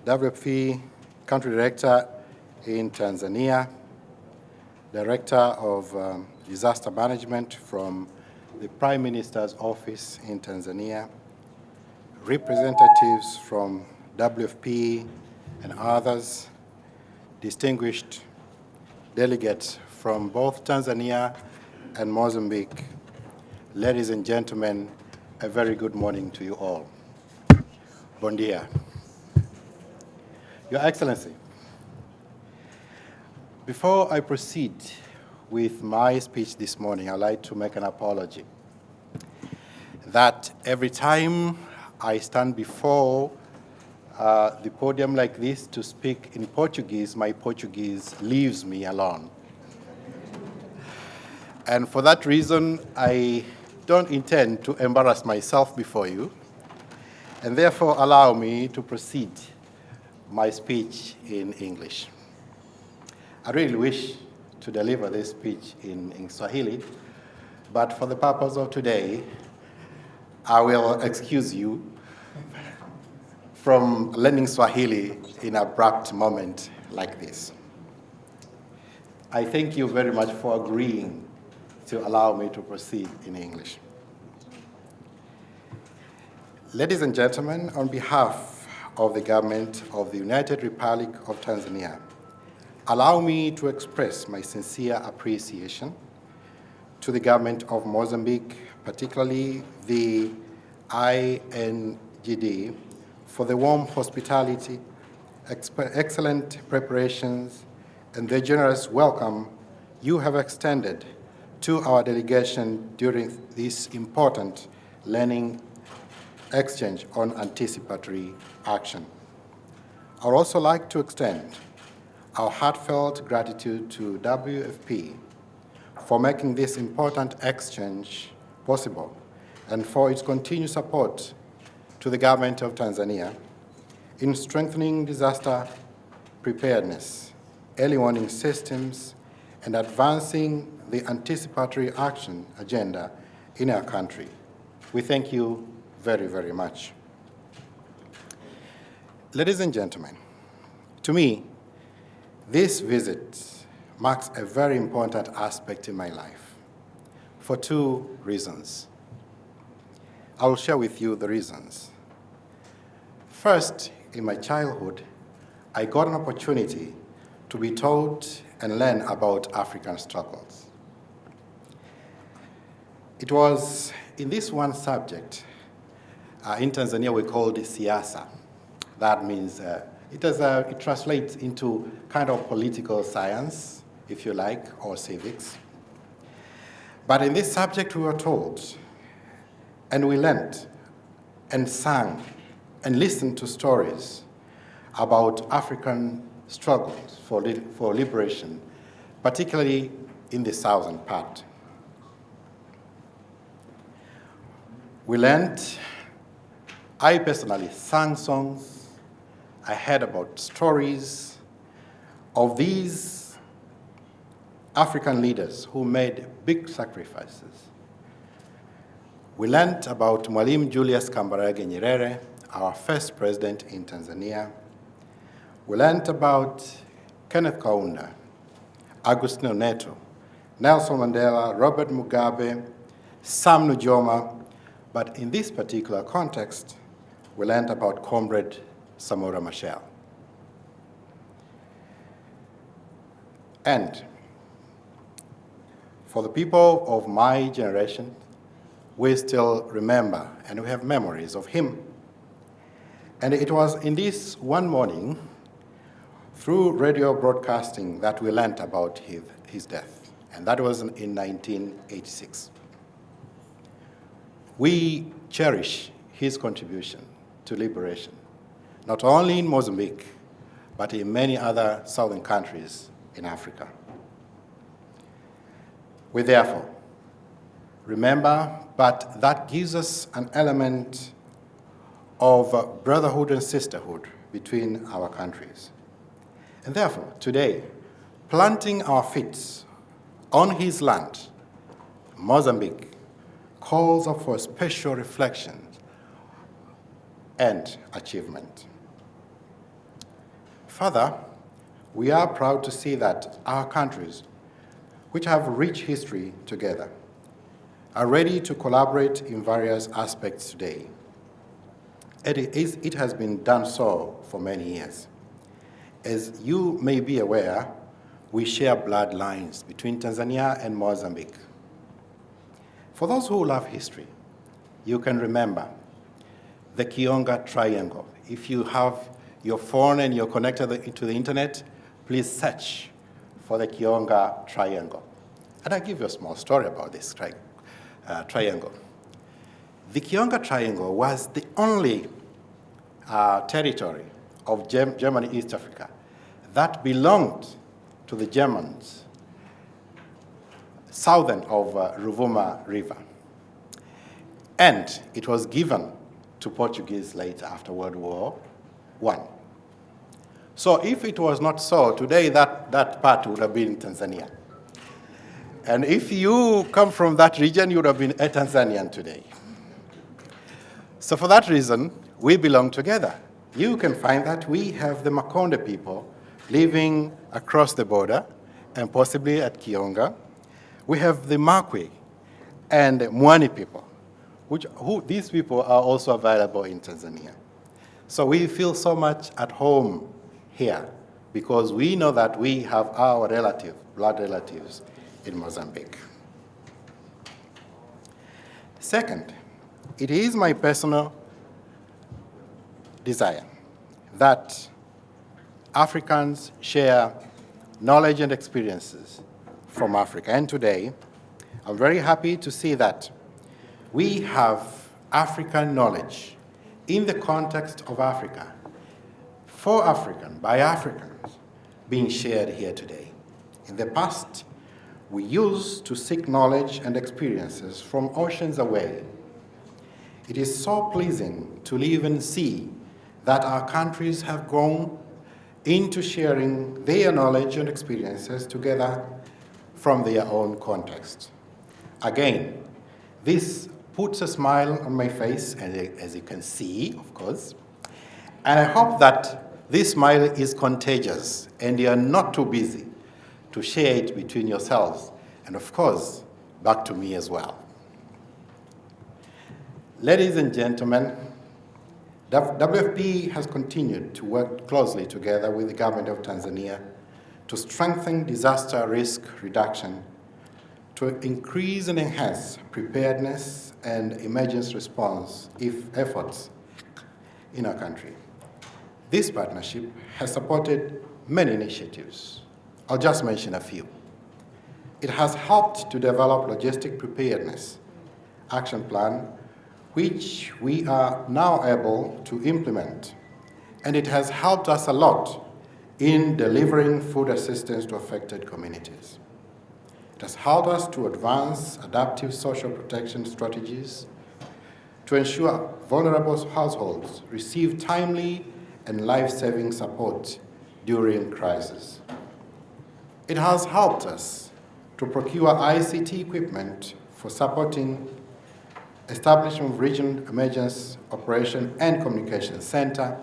WFP Country Director in Tanzania, Director of Disaster Management from the Prime Minister's Office in Tanzania, representatives from WFP and others, distinguished delegates from both Tanzania and Mozambique. Ladies and gentlemen, a very good morning to you all. Bon dia. Your Excellency, before I proceed with my speech this morning, I'd like to make an apology that every time I stand before the podium like this to speak in Portuguese, my Portuguese leaves me alone. And for that reason, I don't intend to embarrass myself before you, and therefore allow me to proceed my speech in English. I really wish to deliver this speech in Swahili, but for the purpose of today, I will excuse you from learning Swahili in an abrupt moment like this. I thank you very much for agreeing to allow me to proceed in English. Ladies and gentlemen, on behalf of the government of the United Republic of Tanzania, allow me to express my sincere appreciation to the government of Mozambique, particularly the INGD, for the warm hospitality, excellent preparations, and the generous welcome you have extended to our delegation during this important learning exchange on anticipatory action. I would also like to extend our heartfelt gratitude to WFP for making this important exchange possible and for its continued support to the government of Tanzania in strengthening disaster preparedness, early warning systems, and advancing the anticipatory action agenda in our country. We thank you very, very much. Ladies and gentlemen, to me, this visit marks a very important aspect in my life for two reasons. I will share with you the reasons. First, in my childhood, I got an opportunity to be taught and learn about African struggles. It was in this one subject, in Tanzania we called it siasa. That means it translates into kind of political science, if you like, or civics. But in this subject we were taught, and we learned, and sang, and listened to stories about African struggles for liberation, particularly in the southern part. We learned, I personally sang songs, I heard about stories of these African leaders who made big sacrifices. We learned about Mwalimu Julius Kambarage Nyerere, our first president in Tanzania. We learned about Kenneth Kaunda, Agustino Neto, Nelson Mandela, Robert Mugabe, Sam Nujoma, but in this particular context, we learned about Comrade Samora Machel. And for the people of my generation, we still remember and we have memories of him. And it was in this one morning, through radio broadcasting, that we learned about his death. And that was in 1986. We cherish his contribution to liberation, not only in Mozambique, but in many other southern countries in Africa. We therefore remember, but that gives us an element of brotherhood and sisterhood between our countries. And therefore, today, planting our feet on his land, Mozambique, calls up for special reflection and achievement. Further, we are proud to see that our countries, which have rich history together, are ready to collaborate in various aspects today. It has been done so for many years. As you may be aware, we share bloodlines between Tanzania and Mozambique. For those who love history, you can remember the Kionga Triangle. If you have your phone and you're connected to the internet, please search for the Kionga Triangle. And I'll give you a small story about this triangle. The Kionga Triangle was the only territory of Germany East Africa that belonged to the Germans southern of Ruvuma River. And it was given to Portuguese later after World War I. So if it was not so, today that part would have been in Tanzania. And if you come from that region, you would have been a Tanzanian today. So for that reason, we belong together. You can find that we have the Makonde people living across the border and possibly at Kionga. We have the Makwe and Mwani people, these people are also available in Tanzania. So we feel so much at home here because we know that we have our blood relatives in Mozambique. Second, it is my personal desire that Africans share knowledge and experiences from Africa. And today, I'm very happy to see that we have African knowledge in the context of Africa, for African, by Africans, being shared here today. In the past, we used to seek knowledge and experiences from oceans away. It is so pleasing to live and see that our countries have grown into sharing their knowledge and experiences together from their own context. Again, this puts a smile on my face, as you can see, of course, and I hope that this smile is contagious and you are not too busy to share it between yourselves and, of course, back to me as well. Ladies and gentlemen, WFP has continued to work closely together with the government of Tanzania to strengthen disaster risk reduction, to increase and enhance preparedness and emergency response efforts in our country. This partnership has supported many initiatives. I'll just mention a few. It has helped to develop logistic preparedness action plan, which we are now able to implement. And it has helped us a lot in delivering food assistance to affected communities. It has helped us to advance adaptive social protection strategies to ensure vulnerable households receive timely and life-saving support during crisis. It has helped us to procure ICT equipment for supporting establishment of Regional Emergency Operation and Communication Center